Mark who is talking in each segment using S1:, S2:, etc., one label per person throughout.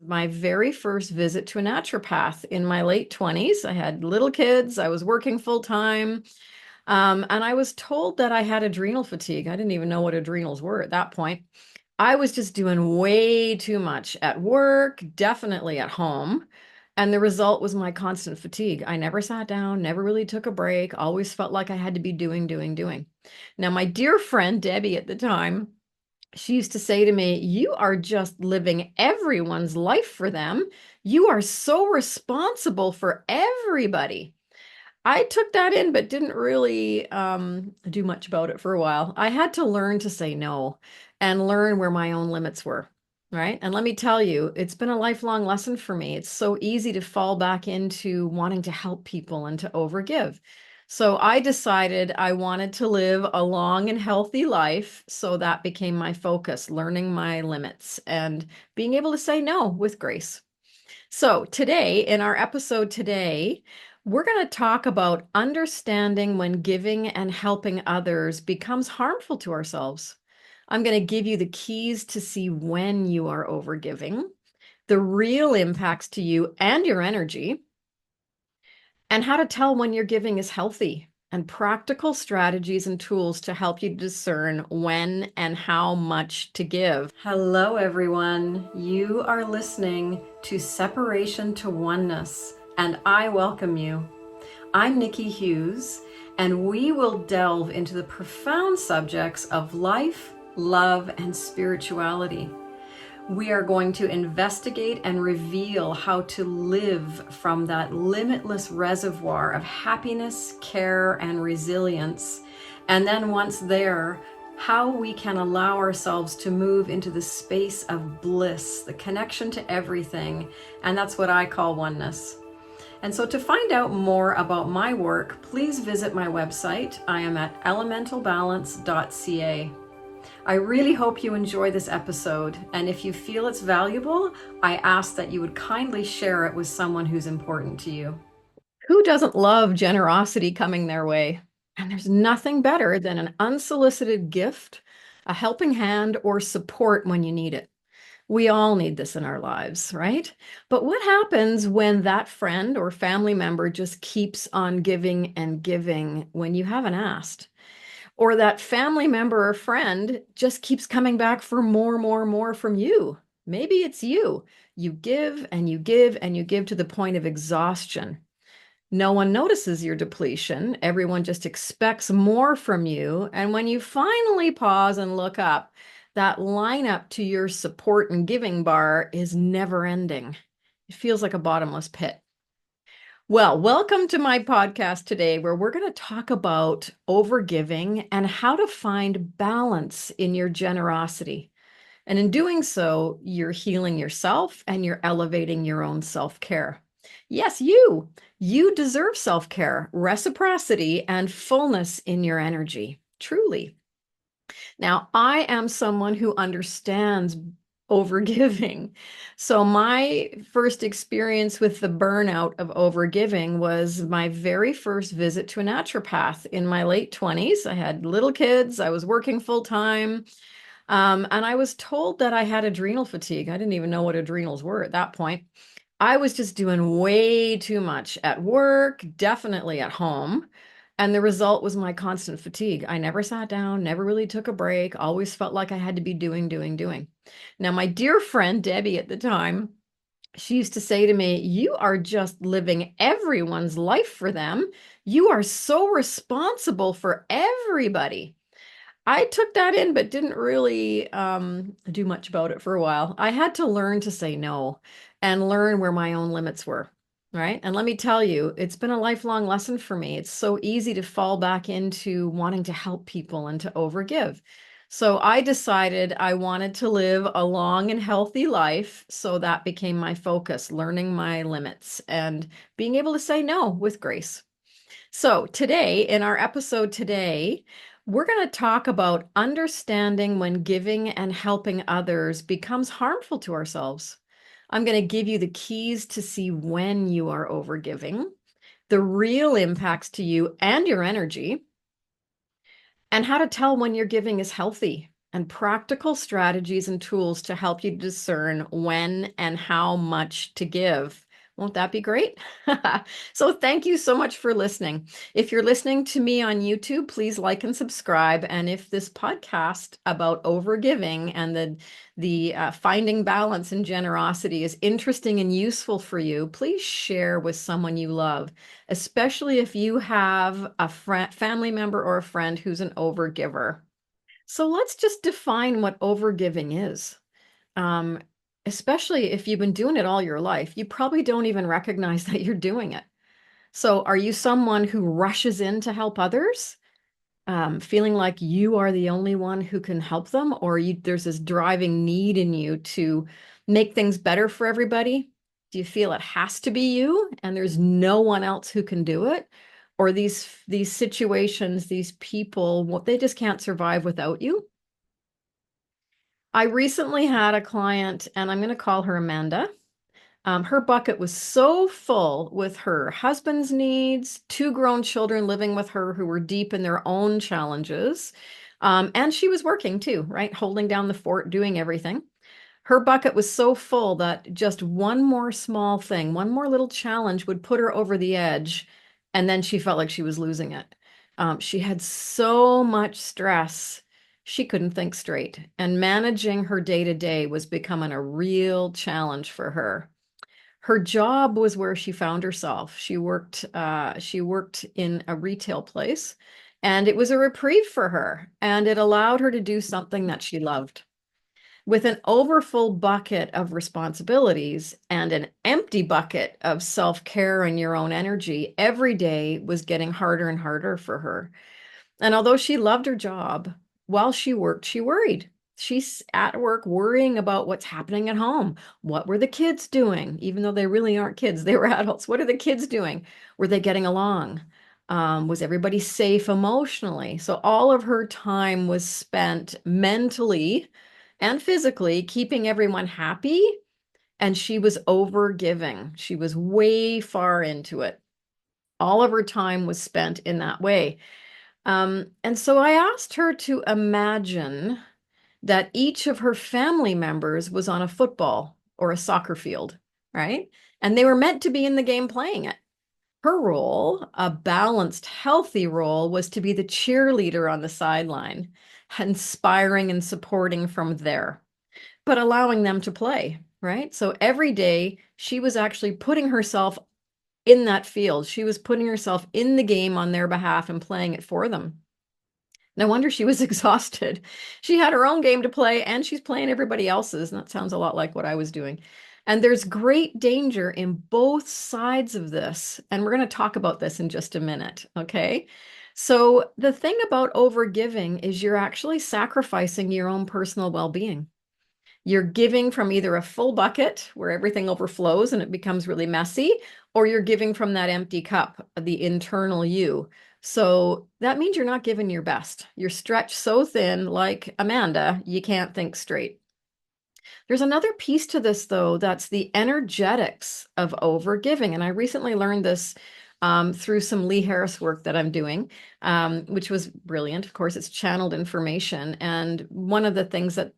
S1: My very first visit to a naturopath in my late 20s. I had little kids, I was working full time, and I was told that I had adrenal fatigue. I didn't even know what adrenals were at that point. I was just doing way too much at work, definitely at home. And the result was my constant fatigue. I never sat down, never really took a break, always felt like I had to be doing, doing, doing. Now, my dear friend Debbie at the time, she used to say to me, "You are just living everyone's life for them. You are so responsible for everybody." I took that in, but didn't really do much about it for a while. I had to learn to say no and learn where my own limits were. Right. And let me tell you, it's been a lifelong lesson for me. It's so easy to fall back into wanting to help people and to overgive. So I decided I wanted to live a long and healthy life. So that became my focus, learning my limits and being able to say no with grace. So, today, in our episode today, we're going to talk about understanding when giving and helping others becomes harmful to ourselves. I'm going to give you the keys to see when you are overgiving, the real impacts to you and your energy, and how to tell when your giving is healthy, and practical strategies and tools to help you discern when and how much to give. Hello, everyone. You are listening to Separation to Oneness, and I welcome you. I'm Nikki Hughes, and we will delve into the profound subjects of life, love, and spirituality. We are going to investigate and reveal how to live from that limitless reservoir of happiness, care, and resilience. And then once there, how we can allow ourselves to move into the space of bliss, the connection to everything. And that's what I call oneness. And so to find out more about my work, please visit my website. I am at elementalbalance.ca. I really hope you enjoy this episode, and if you feel it's valuable, I ask that you would kindly share it with someone who's important to you. Who doesn't love generosity coming their way? And there's nothing better than an unsolicited gift, a helping hand, or support when you need it. We all need this in our lives, right? But what happens when that friend or family member just keeps on giving and giving when you haven't asked? Or that family member or friend just keeps coming back for more, more, more from you. Maybe it's you. You give and you give and you give to the point of exhaustion. No one notices your depletion. Everyone just expects more from you. And when you finally pause and look up, that lineup to your support and giving bar is never ending. It feels like a bottomless pit. Well, welcome to my podcast today, where we're going to talk about overgiving and how to find balance in your generosity. And in doing so, you're healing yourself and you're elevating your own self-care. Yes, you deserve self-care, reciprocity, and fullness in your energy, truly. Now, I am someone who understands overgiving. So, my first experience with the burnout of overgiving was my very first visit to a naturopath in my late 20s. I had little kids, I was working full time, and I was told that I had adrenal fatigue. I didn't even know what adrenals were at that point. I was just doing way too much at work, definitely at home. And the result was my constant fatigue. I never sat down, never really took a break, always felt like I had to be doing, doing, doing. Now, my dear friend Debbie at the time, she used to say to me, "You are just living everyone's life for them. You are so responsible for everybody." I took that in, but didn't really do much about it for a while. I had to learn to say no and learn where my own limits were. Right. And let me tell you, it's been a lifelong lesson for me. It's so easy to fall back into wanting to help people and to overgive. So I decided I wanted to live a long and healthy life. So that became my focus, learning my limits and being able to say no with grace. So today, in our episode today, we're going to talk about understanding when giving and helping others becomes harmful to ourselves. I'm going to give you the keys to see when you are overgiving, the real impacts to you and your energy, and how to tell when your giving is healthy. and practical strategies and tools to help you discern when and how much to give. Won't that be great? So thank you so much for listening. If you're listening to me on YouTube, please like and subscribe. And if this podcast about overgiving and the finding balance and generosity is interesting and useful for you, please share with someone you love, especially if you have a family member or a friend who's an overgiver. So let's just define what overgiving is. Um, Especially if you've been doing it all your life, you probably don't even recognize that you're doing it. So are you someone who rushes in to help others, feeling like you are the only one who can help them, or there's this driving need in you to make things better for everybody? Do you feel it has to be you and there's no one else who can do it? Or these situations, these people, they just can't survive without you? I recently had a client, and I'm going to call her Amanda. Her bucket was so full with her husband's needs, two grown children living with her who were deep in their own challenges. And she was working too, right? Holding down the fort, doing everything. Her bucket was so full that just one more small thing, one more little challenge would put her over the edge. And then she felt like she was losing it. She had so much stress, she couldn't think straight. And managing her day to day was becoming a real challenge for her. Her job was where she found herself. She worked in a retail place, and it was a reprieve for her, and it allowed her to do something that she loved. With an overfull bucket of responsibilities and an empty bucket of self-care and your own energy, every day was getting harder and harder for her. And although she loved her job, while she worked, she worried. She's at work worrying about what's happening at home. What were the kids doing? Even though they really aren't kids, they were adults. What are the kids doing? Were they getting along? Was everybody safe emotionally? So all of her time was spent mentally and physically keeping everyone happy. And she was over giving. She was way far into it. All of her time was spent in that way. And so I asked her to imagine that each of her family members was on a football or a soccer field, right? And they were meant to be in the game playing it. Her role, a balanced, healthy role, was to be the cheerleader on the sideline, inspiring and supporting from there, but allowing them to play, right? So every day she was actually putting herself in that field. She was putting herself in the game on their behalf and playing it for them. No wonder she was exhausted. She had her own game to play and she's playing everybody else's. And that sounds a lot like what I was doing. And there's great danger in both sides of this. And we're going to talk about this in just a minute. Okay. So the thing about overgiving is you're actually sacrificing your own personal well-being. You're giving from either a full bucket where everything overflows and it becomes really messy, or you're giving from that empty cup, the internal you. So that means you're not giving your best. You're stretched so thin, like Amanda, you can't think straight. There's another piece to this, though, that's the energetics of overgiving. And I recently learned this through some Lee Harris work that I'm doing, which was brilliant. Of course, it's channeled information. And one of the things that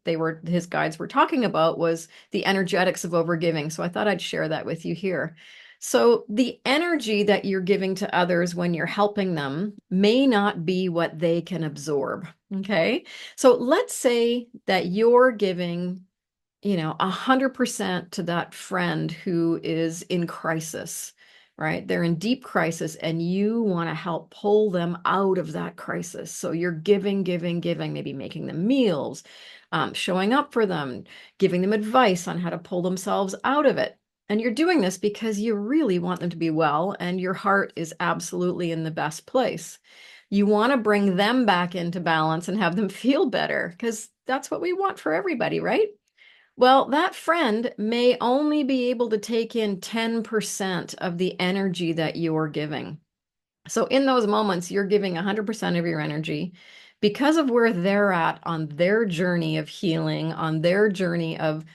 S1: his guides were talking about was the energetics of overgiving. So I thought I'd share that with you here. So the energy that you're giving to others when you're helping them may not be what they can absorb. Okay. So let's say that you're giving 100% to that friend who is in crisis, right? They're in deep crisis and you want to help pull them out of that crisis. So you're giving, giving, giving, maybe making them meals, showing up for them, giving them advice on how to pull themselves out of it. And you're doing this because you really want them to be well and your heart is absolutely in the best place. You want to bring them back into balance and have them feel better because that's what we want for everybody, right? Well, that friend may only be able to take in 10% of the energy that you're giving. So in those moments, you're giving 100% of your energy because of where they're at on their journey of healing, on their journey of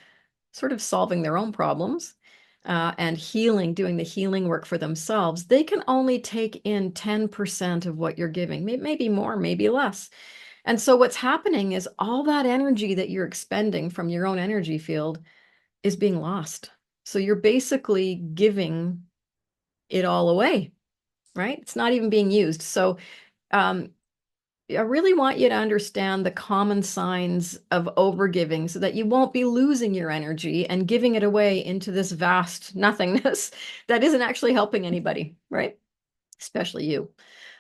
S1: sort of solving their own problems, and healing, doing the healing work for themselves. They can only take in 10% of what you're giving, maybe more, maybe less. And so what's happening is all that energy that you're expending from your own energy field is being lost. So you're basically giving it all away, right? It's not even being used. So um, I really want you to understand the common signs of overgiving so that you won't be losing your energy and giving it away into this vast nothingness that isn't actually helping anybody, right? Especially you.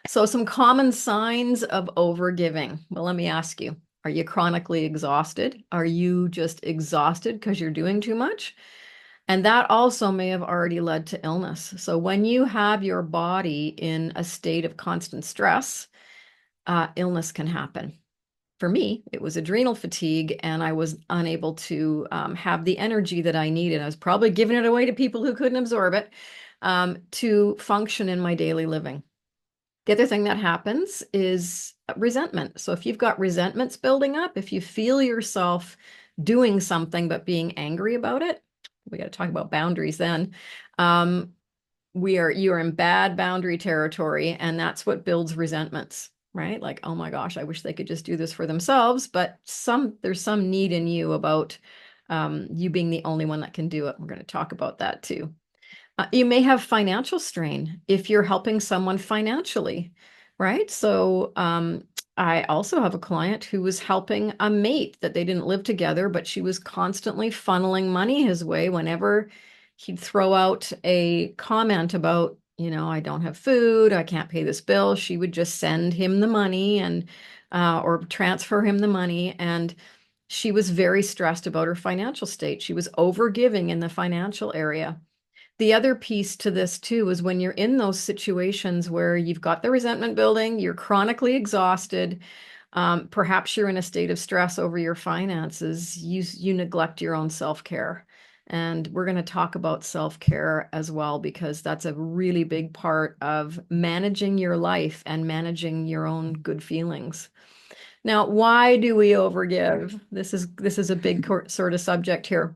S1: So some common signs of overgiving. Well, let me ask you, are you chronically exhausted? Are you just exhausted because you're doing too much? And that also may have already led to illness. So when you have your body in a state of constant stress, illness can happen. For me, it was adrenal fatigue, and I was unable to have the energy that I needed. I was probably giving it away to people who couldn't absorb it to function in my daily living. The other thing that happens is resentment. So if you've got resentments building up, if you feel yourself doing something but being angry about it, we got to talk about boundaries then. Um, you are in bad boundary territory, and that's what builds resentments, right? Like, oh my gosh, I wish they could just do this for themselves, but there's some need in you about you being the only one that can do it. We're going to talk about that too. You may have financial strain if you're helping someone financially, right? So, I also have a client who was helping a mate that they didn't live together, but she was constantly funneling money his way whenever he'd throw out a comment about, I don't have food, I can't pay this bill. She would just send him the money and or transfer him the money. And she was very stressed about her financial state. She was overgiving in the financial area. The other piece to this too is when you're in those situations where you've got the resentment building, you're chronically exhausted, perhaps you're in a state of stress over your finances, you neglect your own self-care. And we're going to talk about self-care as well, because that's a really big part of managing your life and managing your own good feelings. Now, why do we overgive? This is a big sort of subject here.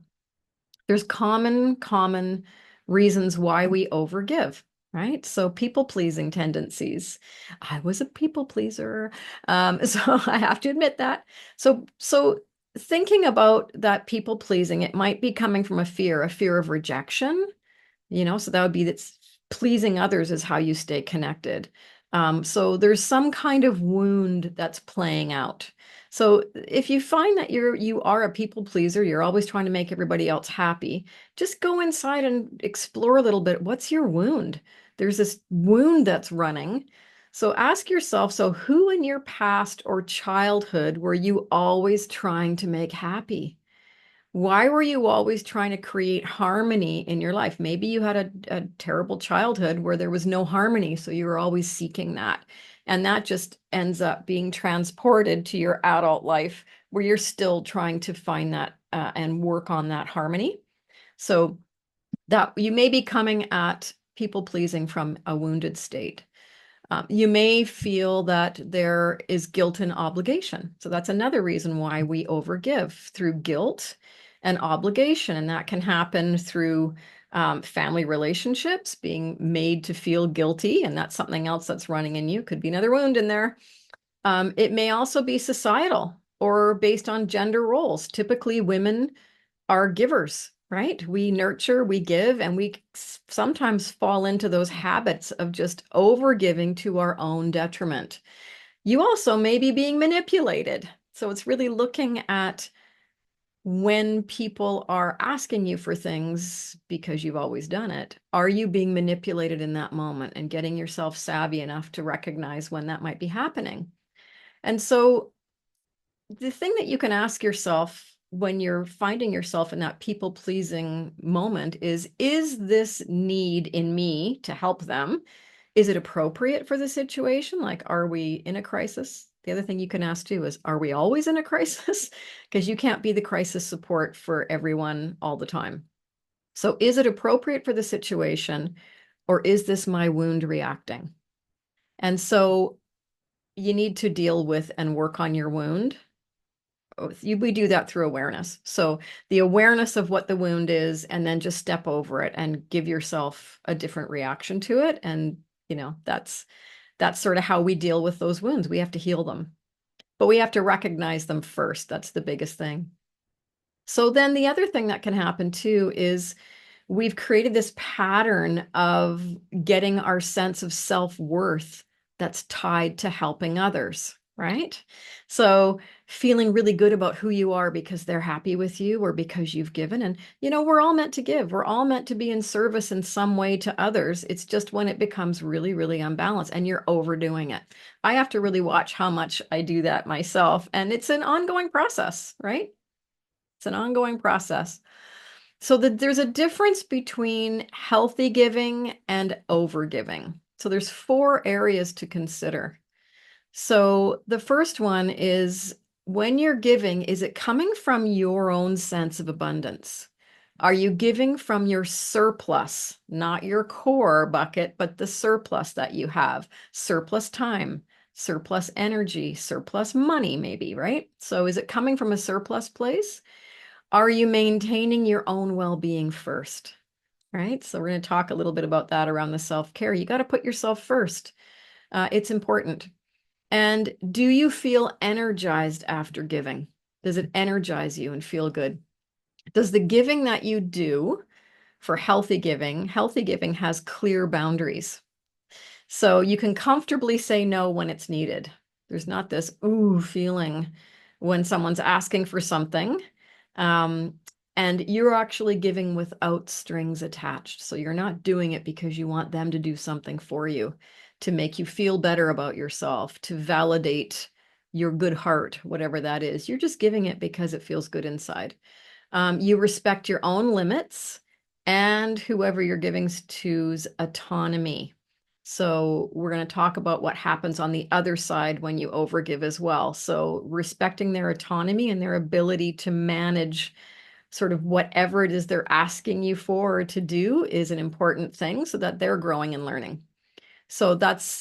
S1: There's common reasons why we overgive, right? So people pleasing tendencies. I was a people pleaser. So I have to admit that. So thinking about that people pleasing, it might be coming from a fear of rejection, so that would be that's pleasing others is how you stay connected. So there's some kind of wound that's playing out. So if you find that you are a people pleaser, you're always trying to make everybody else happy, just go inside and explore a little bit. What's your wound? There's this wound that's running. So ask yourself, so who in your past or childhood were you always trying to make happy? Why were you always trying to create harmony in your life? Maybe you had a terrible childhood where there was no harmony, so you were always seeking that. And that just ends up being transported to your adult life where you're still trying to find that and work on that harmony. So that you may be coming at people pleasing from a wounded state. You may feel that there is guilt and obligation. So that's another reason why we overgive, through guilt and obligation. And that can happen through family relationships, being made to feel guilty. And that's something else that's running in you. Could be another wound in there. It may also be societal or based on gender roles. Typically, women are givers, right? We nurture, we give, and we sometimes fall into those habits of just over giving to our own detriment. You also may be being manipulated. So it's really looking at when people are asking you for things because you've always done it. Are you being manipulated in that moment, and getting yourself savvy enough to recognize when that might be happening? And so the thing that you can ask yourself when you're finding yourself in that people pleasing moment is this need in me to help them? Is it appropriate for the situation? Like, are we in a crisis? The other thing you can ask too is, are we always in a crisis? Because you can't be the crisis support for everyone all the time. So is it appropriate for the situation, or is this my wound reacting? And so you need to deal with and work on your wound. We do that through awareness. So the awareness of what the wound is, and then just step over it and give yourself a different reaction to it. And, that's sort of how we deal with those wounds. We have to heal them. but we have to recognize them first. That's the biggest thing. So then the other thing that can happen too is we've created this pattern of getting our sense of self-worth that's tied to helping others, right? So feeling really good about who you are because they're happy with you or because you've given. And, we're all meant to give. We're all meant to be in service in some way to others. It's just when it becomes really, really unbalanced and you're overdoing it. I have to really watch how much I do that myself. And it's an ongoing process, right? It's an ongoing process. So there's a difference between healthy giving and overgiving. So there's four areas to consider. So the first one is when you're giving, is it coming from your own sense of abundance? Are you giving from your surplus, not your core bucket, but the surplus that you have? Surplus time, surplus energy, surplus money, maybe, right? So is it coming from a surplus place? Are you maintaining your own well-being first? Right? So we're going to talk a little bit about that around the self-care. You got to put yourself first. It's important. And do you feel energized after giving? Does it energize you and feel good? Does the giving that you do for healthy giving has clear boundaries. So you can comfortably say no when it's needed. There's not this ooh feeling when someone's asking for something. Um, and you're actually giving without strings attached. So you're not doing it because you want them to do something for you, to make you feel better about yourself, to validate your good heart, whatever that is. You're just giving it because it feels good inside. You respect your own limits and whoever you're giving to's autonomy. So we're going to talk about what happens on the other side when you overgive as well. So respecting their autonomy and their ability to manage sort of whatever it is they're asking you for or to do is an important thing so that they're growing and learning. So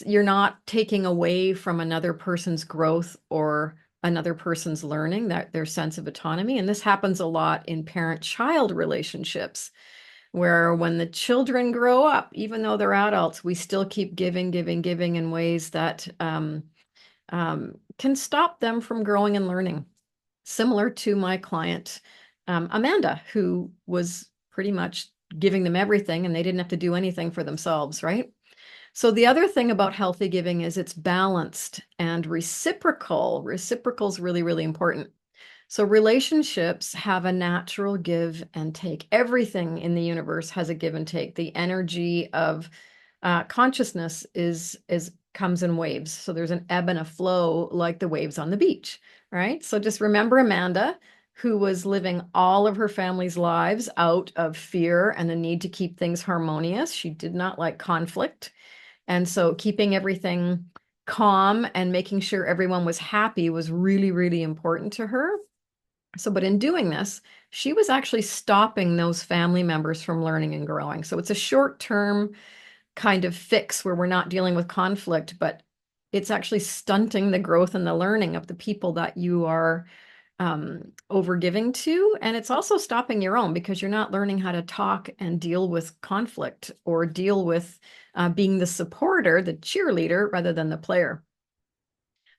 S1: you're not taking away from another person's growth or another person's learning, that their sense of autonomy. And this happens a lot in parent-child relationships, where when the children grow up, even though they're adults, we still keep giving, giving, giving in ways that can stop them from growing and learning. Similar to my client, Amanda, who was pretty much giving them everything and they didn't have to do anything for themselves, right? So the other thing about healthy giving is it's balanced and reciprocal. Reciprocal is really, really important. So relationships have a natural give and take. Everything in the universe has a give and take. The energy of consciousness is comes in waves. So there's an ebb and a flow like the waves on the beach, right? So just remember Amanda, who was living all of her family's lives out of fear and the need to keep things harmonious. She did not like conflict. And so keeping everything calm and making sure everyone was happy was really, really important to her. So, but in doing this, she was actually stopping those family members from learning and growing. So it's a short-term kind of fix where we're not dealing with conflict, but it's actually stunting the growth and the learning of the people that you are over giving to. And it's also stopping your own because you're not learning how to talk and deal with conflict or deal with being the supporter, the cheerleader, rather than the player.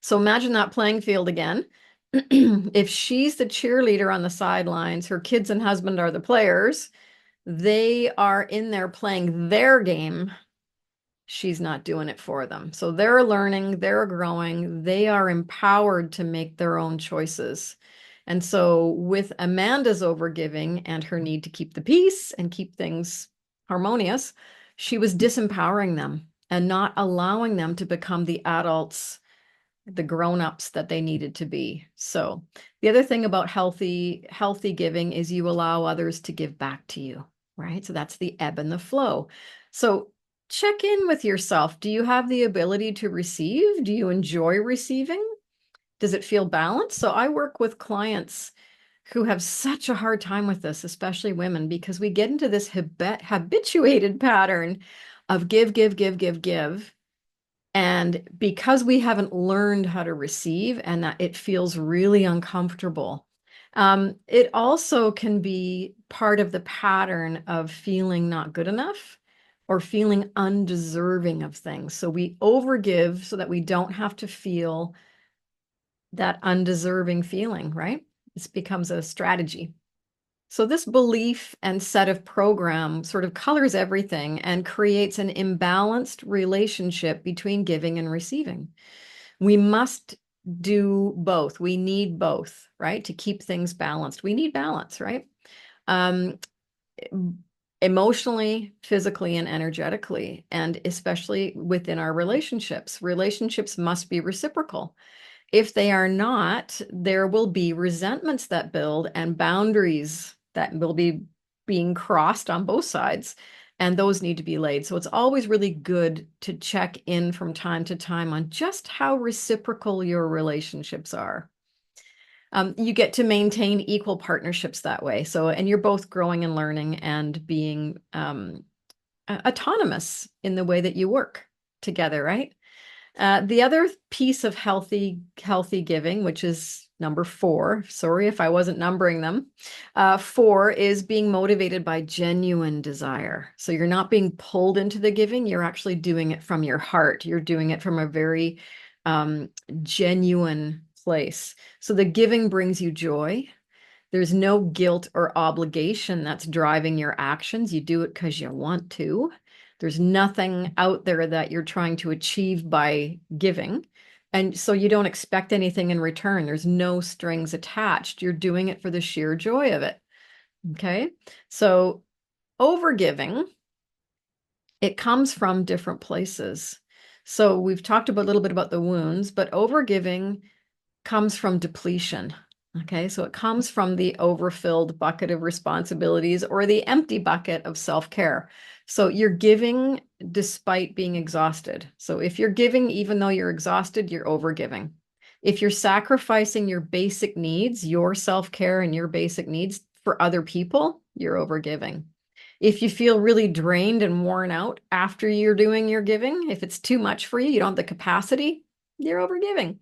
S1: So imagine that playing field again. If she's the cheerleader on the sidelines, her kids and husband are the players, they are in there playing their game. She's not doing it for them. So they're learning, they're growing, they are empowered to make their own choices. And so with Amanda's overgiving and her need to keep the peace and keep things harmonious, she was disempowering them and not allowing them to become the adults, the grown-ups that they needed to be. So the other thing about healthy giving is you allow others to give back to you, right? So that's the ebb and the flow. So check in with yourself. Do you have the ability to receive? Do you enjoy receiving? Does it feel balanced? So I work with clients who have such a hard time with this, especially women, because we get into this habituated pattern of give, give, give, give, give. And because we haven't learned how to receive and that it feels really uncomfortable, it also can be part of the pattern of feeling not good enough or feeling undeserving of things. So we overgive so that we don't have to feel that undeserving feeling, right? This becomes a strategy. So this belief and set of program sort of colors everything and creates an imbalanced relationship between giving and receiving. We must do both. We need both, right? To keep things balanced. We need balance, right? Um, Emotionally, physically, and energetically, and especially within our relationships. Relationships must be reciprocal. If they are not, there will be resentments that build and boundaries that will be being crossed on both sides, and those need to be laid. So it's always really good to check in from time to time on just how reciprocal your relationships are. You get to maintain equal partnerships that way. So, and you're both growing and learning and being autonomous in the way that you work together, right? The other piece of healthy giving, which is number 4, sorry if I wasn't numbering them, 4 is being motivated by genuine desire. So you're not being pulled into the giving, you're actually doing it from your heart. You're doing it from a very genuine place. So the giving brings you joy. There's no guilt or obligation that's driving your actions. You do it because you want to. There's nothing out there that you're trying to achieve by giving. And so you don't expect anything in return. There's no strings attached. You're doing it for the sheer joy of it. Okay. So overgiving, it comes from different places. So we've talked a little bit about the wounds, but overgiving comes from depletion. Okay, so it comes from the overfilled bucket of responsibilities or the empty bucket of self-care. So you're giving despite being exhausted. So if you're giving even though you're exhausted, you're overgiving. If you're sacrificing your basic needs, your self-care and your basic needs for other people, you're overgiving. If you feel really drained and worn out after you're doing your giving, if it's too much for you, you don't have the capacity, you're overgiving.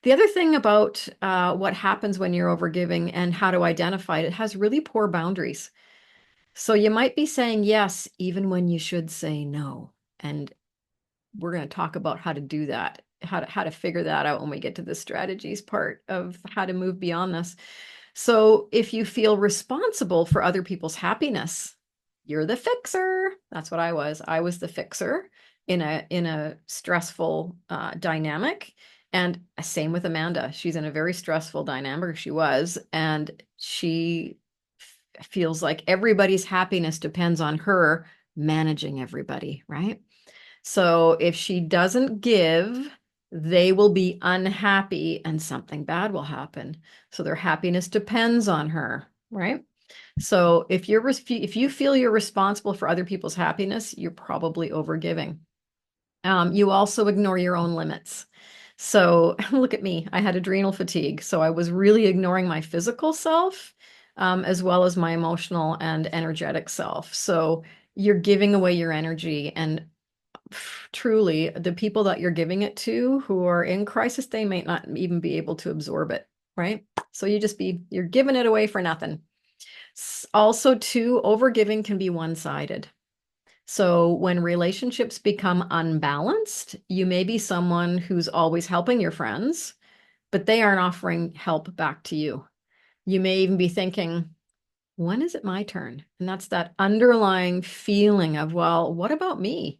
S1: The other thing about what happens when you're overgiving and how to identify it, it has really poor boundaries. So you might be saying yes, even when you should say no. And we're going to talk about how to do that, how to figure that out when we get to the strategies part of how to move beyond this. So if you feel responsible for other people's happiness, you're the fixer. That's what I was. I was the fixer in a stressful dynamic. And same with Amanda. She's in a very stressful dynamic. She was, and she feels like everybody's happiness depends on her managing everybody, right? So if she doesn't give, they will be unhappy and something bad will happen. So their happiness depends on her, right? So if you feel you're responsible for other people's happiness, you're probably overgiving. You also ignore your own limits. So look at me. I had adrenal fatigue. So I was really ignoring my physical self, as well as my emotional and energetic self. So you're giving away your energy. And truly, the people that you're giving it to who are in crisis, they may not even be able to absorb it, right? So you're giving it away for nothing. Also, too, overgiving can be one-sided. So when relationships become unbalanced, you may be someone who's always helping your friends, but they aren't offering help back to you. You may even be thinking, when is it my turn? And that's that underlying feeling of, well, what about me?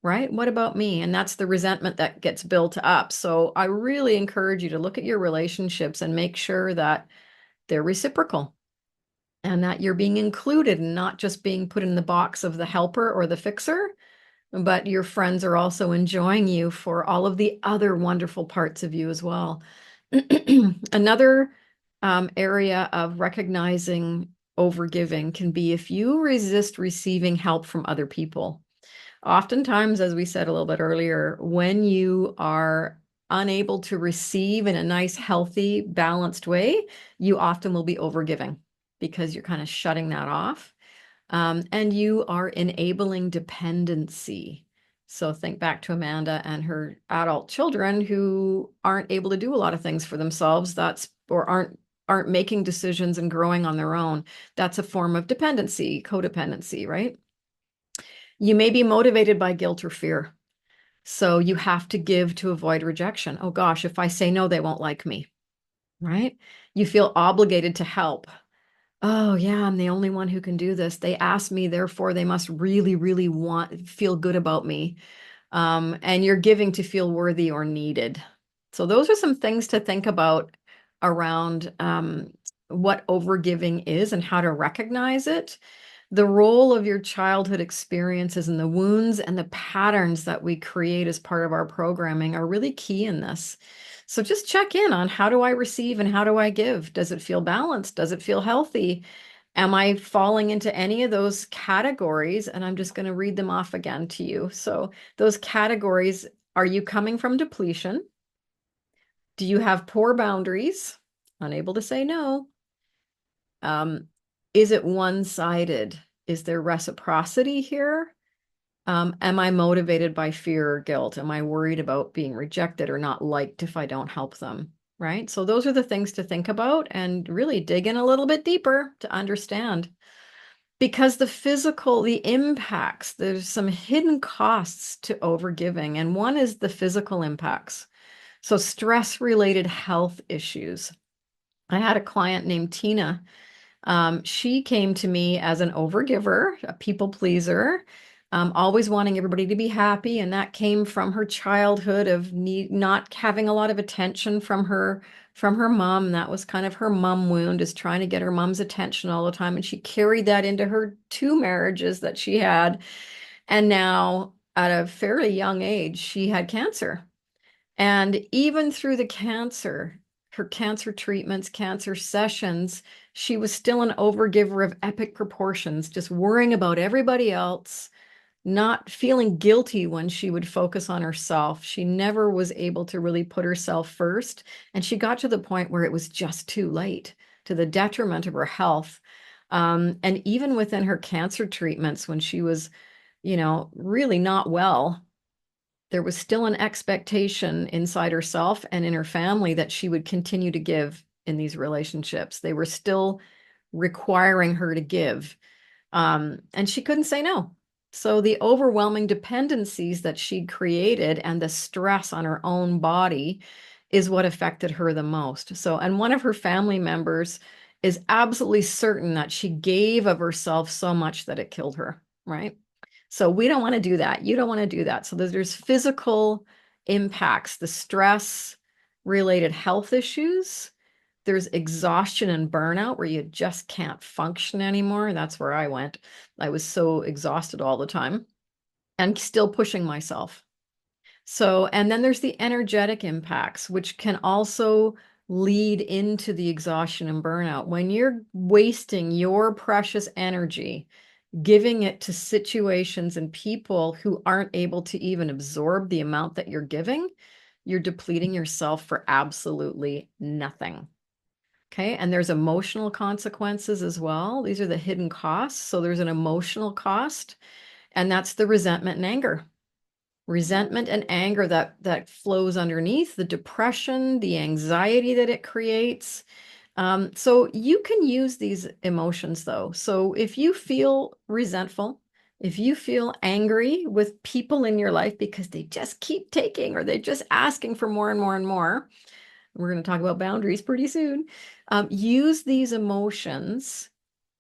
S1: Right? What about me? And that's the resentment that gets built up. So I really encourage you to look at your relationships and make sure that they're reciprocal and that you're being included and not just being put in the box of the helper or the fixer, but your friends are also enjoying you for all of the other wonderful parts of you as well. Another area of recognizing overgiving can be if you resist receiving help from other people. Oftentimes, as we said a little bit earlier, when you are unable to receive in a nice, healthy, balanced way, you often will be overgiving because you're kind of shutting that off. And you are enabling dependency. So think back to Amanda and her adult children who aren't able to do a lot of things for themselves. Or aren't making decisions and growing on their own. That's a form of dependency, codependency, right? You may be motivated by guilt or fear. So you have to give to avoid rejection. Oh gosh, if I say no, they won't like me, right? You feel obligated to help. Oh yeah, I'm the only one who can do this. They asked me, therefore they must really, really feel good about me. And you're giving to feel worthy or needed. So those are some things to think about around what overgiving is and how to recognize it. The role of your childhood experiences and the wounds and the patterns that we create as part of our programming are really key in this. So just check in on, how do I receive and how do I give? Does it feel balanced? Does it feel healthy? Am I falling into any of those categories? And I'm just going to read them off again to you. So those categories: are you coming from depletion? Do you have poor boundaries? Unable to say no? Um, is it one-sided? Is there reciprocity here? Am I motivated by fear or guilt? Am I worried about being rejected or not liked if I don't help them? Right? So those are the things to think about and really dig in a little bit deeper to understand. Because the impacts, there's some hidden costs to overgiving, and one is the physical impacts. So stress-related health issues. I had a client named Tina. She came to me as an overgiver, a people pleaser, always wanting everybody to be happy. And that came from her childhood of not having a lot of attention from her mom. That was kind of her mom wound, is trying to get her mom's attention all the time. And she carried that into her two marriages that she had. And now at a fairly young age, she had cancer. And even through the cancer, her cancer treatments, cancer sessions, she was still an overgiver of epic proportions, just worrying about everybody else, not feeling guilty when she would focus on herself. She never was able to really put herself first. And she got to the point where it was just too late, to the detriment of her health. And even within her cancer treatments, when she was, really not well, there was still an expectation inside herself and in her family that she would continue to give in these relationships. They were still requiring her to give. And she couldn't say no. So the overwhelming dependencies that she'd created and the stress on her own body is what affected her the most. So, and one of her family members is absolutely certain that she gave of herself so much that it killed her, right? So we don't want to do that. You don't want to do that. So there's physical impacts, the stress related health issues. There's exhaustion and burnout where you just can't function anymore. That's where I went. I was so exhausted all the time and still pushing myself. So, and then there's the energetic impacts, which can also lead into the exhaustion and burnout. When you're wasting your precious energy, giving it to situations and people who aren't able to even absorb the amount that you're giving, you're depleting yourself for absolutely nothing. Okay. And there's emotional consequences as well. These are the hidden costs. So there's an emotional cost, and that's the resentment and anger. Resentment and anger that flows underneath, the depression, the anxiety that it creates. So you can use these emotions though. So if you feel resentful, if you feel angry with people in your life because they just keep taking or they're just asking for more and more and more, we're going to talk about boundaries pretty soon. Use these emotions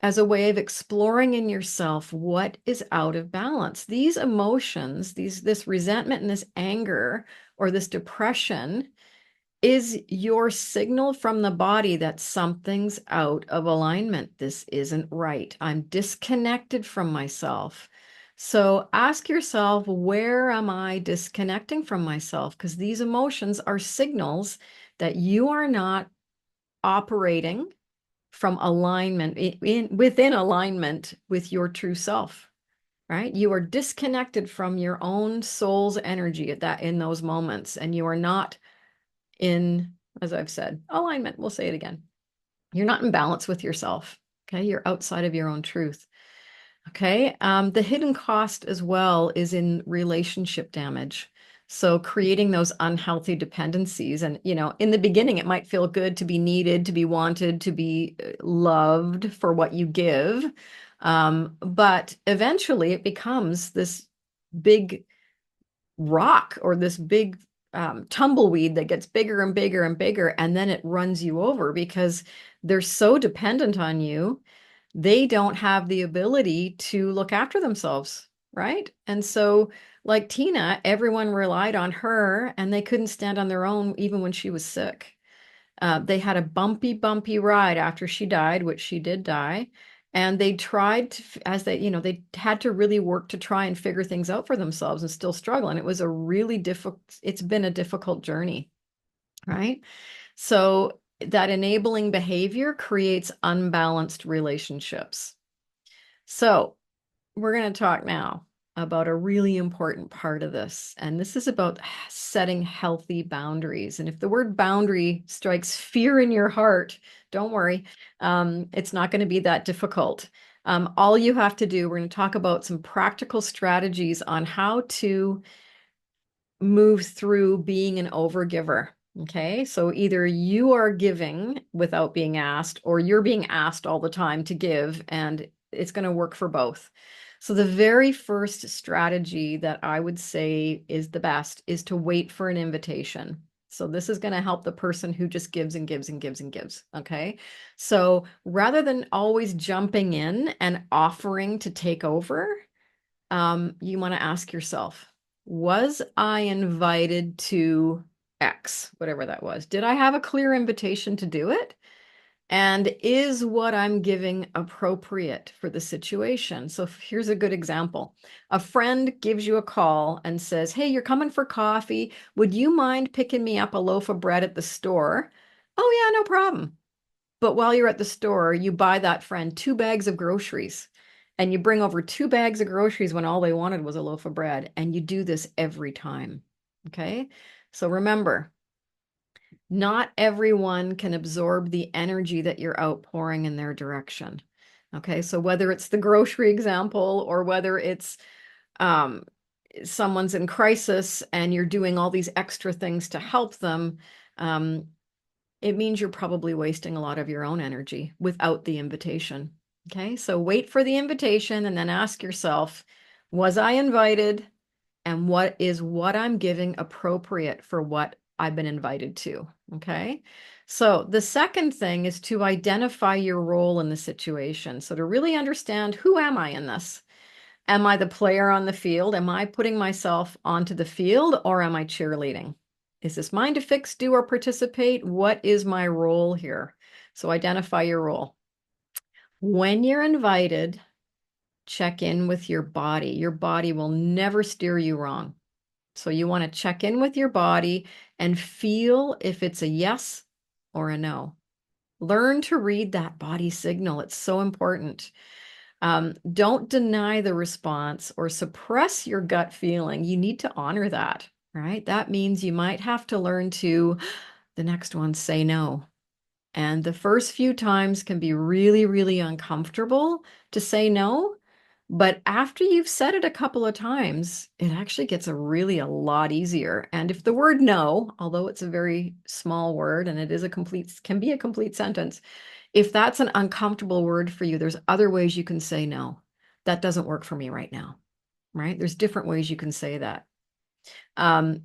S1: as a way of exploring in yourself what is out of balance. These emotions, this resentment and this anger or this depression is your signal from the body that something's out of alignment. This isn't right. I'm disconnected from myself. So ask yourself, where am I disconnecting from myself? Because these emotions are signals that you are not operating from alignment within alignment with your true self, right? You are disconnected from your own soul's energy in those moments, and you are not in, as I've said, alignment. We'll say it again. You're not in balance with yourself. Okay. You're outside of your own truth. Okay. The hidden cost as well is in relationship damage. So creating those unhealthy dependencies. And, in the beginning, it might feel good to be needed, to be wanted, to be loved for what you give. But eventually it becomes this big rock or this big tumbleweed that gets bigger and bigger and bigger, and then it runs you over because they're so dependent on you. They don't have the ability to look after themselves, right? And so, like Tina, everyone relied on her and they couldn't stand on their own even when she was sick. They had a bumpy ride after she died, which she did die. And they tried to, as they, they had to really work to try and figure things out for themselves and still struggle. And it was a really difficult, it's been a difficult journey, right? So that enabling behavior creates unbalanced relationships. So we're going to talk now about a really important part of this. And this is about setting healthy boundaries. And if the word boundary strikes fear in your heart, don't worry. It's not going to be that difficult. All you have to do, we're going to talk about some practical strategies on how to move through being an overgiver. Okay. So either you are giving without being asked, or you're being asked all the time to give, and it's going to work for both. So the very first strategy that I would say is the best is to wait for an invitation. So this is going to help the person who just gives and gives and gives and gives. Okay. So rather than always jumping in and offering to take over, you want to ask yourself, was I invited to X, whatever that was? Did I have a clear invitation to do it? And is what I'm giving appropriate for the situation? So here's a good example. A friend gives you a call and says, hey, you're coming for coffee. Would you mind picking me up a loaf of bread at the store? Oh, yeah, no problem. But while you're at the store, you buy that friend 2 bags of groceries, and you bring over 2 bags of groceries when all they wanted was a loaf of bread. And you do this every time. Okay. So remember, not everyone can absorb the energy that you're outpouring in their direction. Okay. So whether it's the grocery example or whether it's um, someone's in crisis and you're doing all these extra things to help them, it means you're probably wasting a lot of your own energy without the invitation. Okay. So wait for the invitation and then ask yourself, was I invited? And what I'm giving appropriate for what I've been invited to? Okay. So the second thing is to identify your role in the situation. So to really understand, who am I in this? Am I the player on the field? Am I putting myself onto the field, or am I cheerleading? Is this mine to fix, do, or participate? What is my role here? So identify your role. When you're invited, check in with your body. Your body will never steer you wrong. So you want to check in with your body and feel if it's a yes or a no. Learn to read that body signal. It's so important. Don't deny the response or suppress your gut feeling. You need to honor that, right? That means you might have to learn to, the next one, say no. And the first few times can be really, really uncomfortable to say no. But after you've said it a couple of times, it actually gets a lot easier. And if the word no, although it's a very small word and it is can be a complete sentence, if that's an uncomfortable word for you, there's other ways you can say no. That doesn't work for me right now, right? There's different ways you can say that.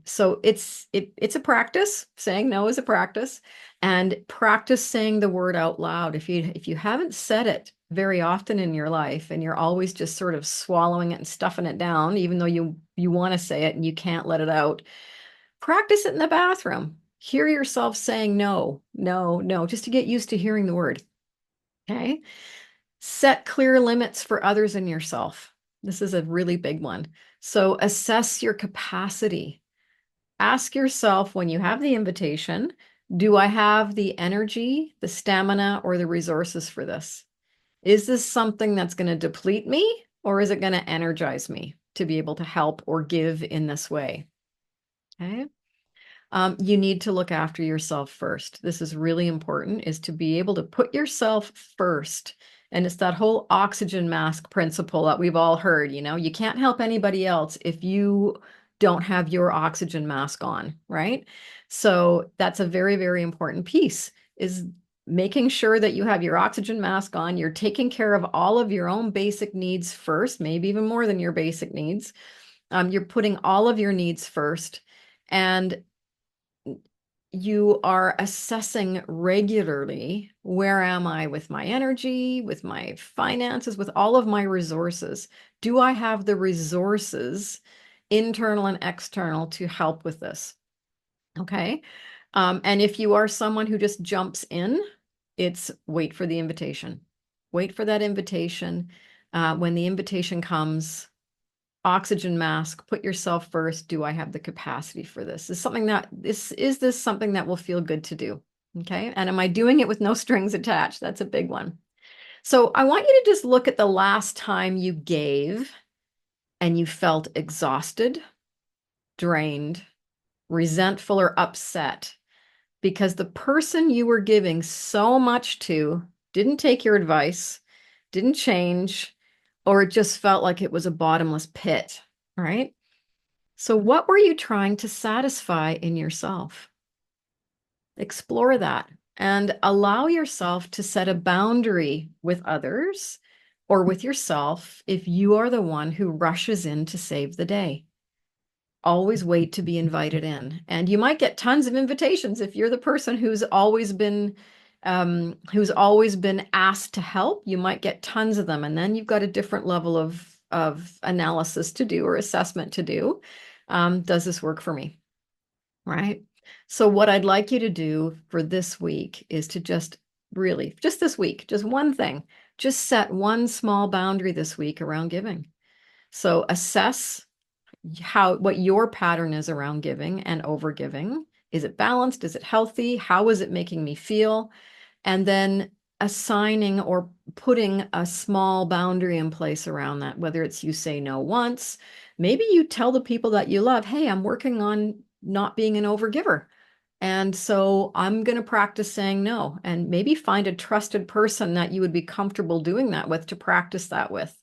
S1: So it's a practice. Saying no is a practice, and practice saying the word out loud. If you haven't said it very often in your life and you're always just sort of swallowing it and stuffing it down, even though you want to say it and you can't let it out, practice it in the bathroom. Hear yourself saying no, no, no, just to get used to hearing the word. Okay. Set clear limits for others and yourself. This is a really big one. So assess your capacity. Ask yourself, when you have the invitation, do I have the energy, the stamina, or the resources for this? Is this something that's going to deplete me, or is it going to energize me to be able to help or give in this way? Okay. You need to look after yourself first. This is really important, is to be able to put yourself first. And it's that whole oxygen mask principle that we've all heard, you can't help anybody else if you don't have your oxygen mask on, right? So that's a very, very important piece, is making sure that you have your oxygen mask on. You're taking care of all of your own basic needs first, maybe even more than your basic needs. You're putting all of your needs first, and you are assessing regularly, where am I with my energy, with my finances, with all of my resources? Do I have the resources, internal and external, to help with this? Okay. And if you are someone who just jumps in, it's wait for the invitation. Wait for that invitation. When the invitation comes, oxygen mask, put yourself first. Do I have the capacity for this? Is this something that will feel good to do? Okay. And am I doing it with no strings attached? That's a big one. So I want you to just look at the last time you gave and you felt exhausted, drained, resentful, or upset because the person you were giving so much to didn't take your advice, didn't change, or it just felt like it was a bottomless pit, right? So, what were you trying to satisfy in yourself? Explore that and allow yourself to set a boundary with others or with yourself if you are the one who rushes in to save the day. Always wait to be invited in. And you might get tons of invitations if you're the person who's always been asked to help. You might get tons of them, and then you've got a different level of analysis to do or assessment to do. Does this work for me? Right. So what I'd like you to do for this week is to just this week, just one thing, just set one small boundary this week around giving. So assess what your pattern is around giving and over giving. Is it balanced? Is it healthy? How is it making me feel? And then assigning or putting a small boundary in place around that, whether it's you say no once, maybe you tell the people that you love, hey, I'm working on not being an overgiver. And so I'm going to practice saying no, and maybe find a trusted person that you would be comfortable doing that with to practice that with.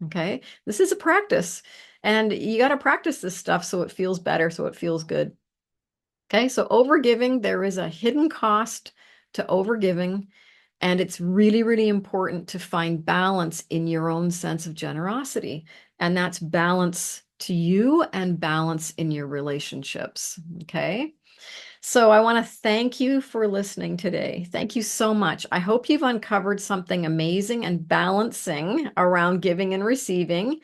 S1: Okay. This is a practice, and you got to practice this stuff so it feels better, so it feels good. Okay. So overgiving, there is a hidden cost to overgiving. And it's really, really important to find balance in your own sense of generosity. And that's balance to you and balance in your relationships. Okay. So I want to thank you for listening today. Thank you so much. I hope you've uncovered something amazing and balancing around giving and receiving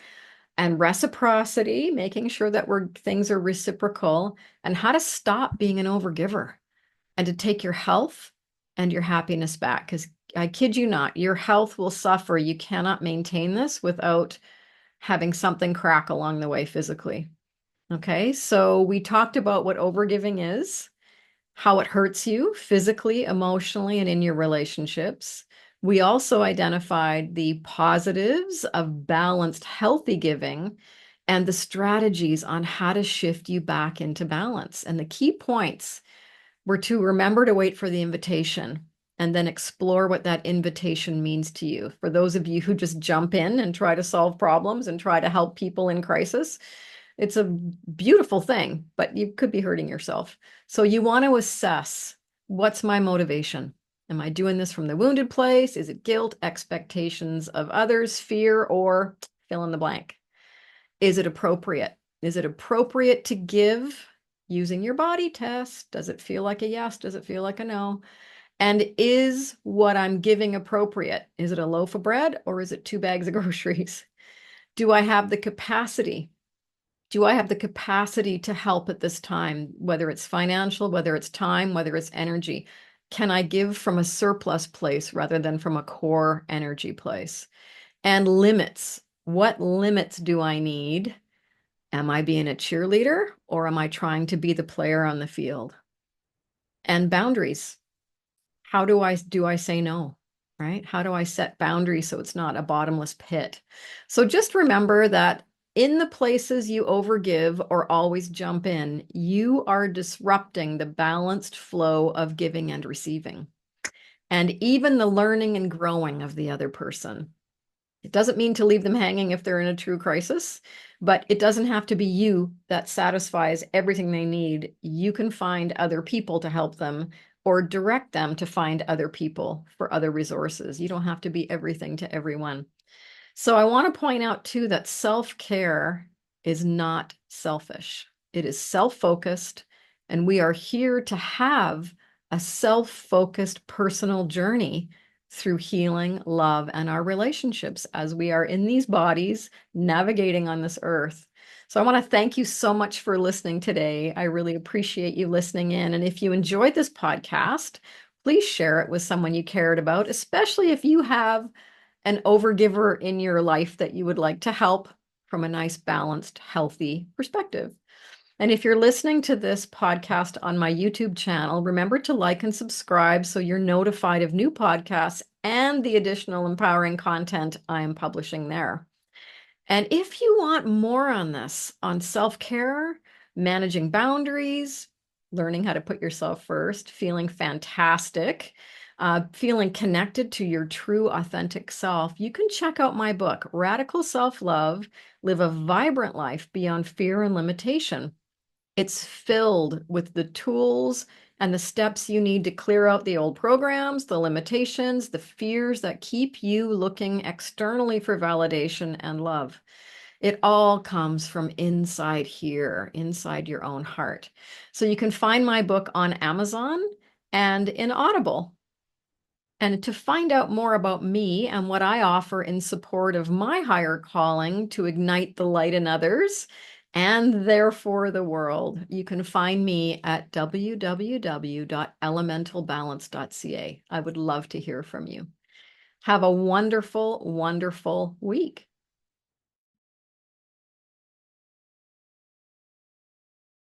S1: and reciprocity, making sure that things are reciprocal, and how to stop being an overgiver and to take your health and your happiness back. Because I kid you not, your health will suffer. You cannot maintain this without having something crack along the way physically. Okay, so we talked about what overgiving is, how it hurts you physically, emotionally, and in your relationships. We also identified the positives of balanced, healthy giving and the strategies on how to shift you back into balance. And the key points were to remember to wait for the invitation and then explore what that invitation means to you. For those of you who just jump in and try to solve problems and try to help people in crisis, it's a beautiful thing, but you could be hurting yourself. So you want to assess, what's my motivation? Am I doing this from the wounded place? Is it guilt, expectations of others, fear, or fill in the blank? Is it appropriate? Is it appropriate to give using your body test? Does it feel like a yes? Does it feel like a no? And is what I'm giving appropriate? Is it a loaf of bread or is it 2 bags of groceries? Do I have the capacity? Do I have the capacity to help at this time, whether it's financial, whether it's time, whether it's energy? Can I give from a surplus place rather than from a core energy place? And limits. What limits do I need? Am I being a cheerleader or am I trying to be the player on the field? And boundaries. How do I say no? Right? How do I set boundaries so it's not a bottomless pit? So just remember that in the places you overgive or always jump in, you are disrupting the balanced flow of giving and receiving, and even the learning and growing of the other person. It doesn't mean to leave them hanging if they're in a true crisis, but it doesn't have to be you that satisfies everything they need. You can find other people to help them or direct them to find other people for other resources. You don't have to be everything to everyone. So I want to point out too that self-care is not selfish. It is self-focused, and we are here to have a self-focused personal journey through healing, love, and our relationships as we are in these bodies navigating on this earth. So I want to thank you so much for listening today. I really appreciate you listening in. And if you enjoyed this podcast, please share it with someone you cared about, especially if you have an overgiver in your life that you would like to help from a nice, balanced, healthy perspective. And if you're listening to this podcast on my YouTube channel, remember to like and subscribe so you're notified of new podcasts and the additional empowering content I am publishing there. And if you want more on this, on self-care, managing boundaries, learning how to put yourself first, feeling fantastic, feeling connected to your true authentic self, you can check out my book, Radical Self-Love, Live a Vibrant Life Beyond Fear and Limitation. It's filled with the tools and the steps you need to clear out the old programs, the limitations, the fears that keep you looking externally for validation and love. It all comes from inside here, inside your own heart. So you can find my book on Amazon and in Audible. And to find out more about me and what I offer in support of my higher calling to ignite the light in others and therefore the world, you can find me at www.elementalbalance.ca. I would love to hear from you. Have a wonderful, wonderful week.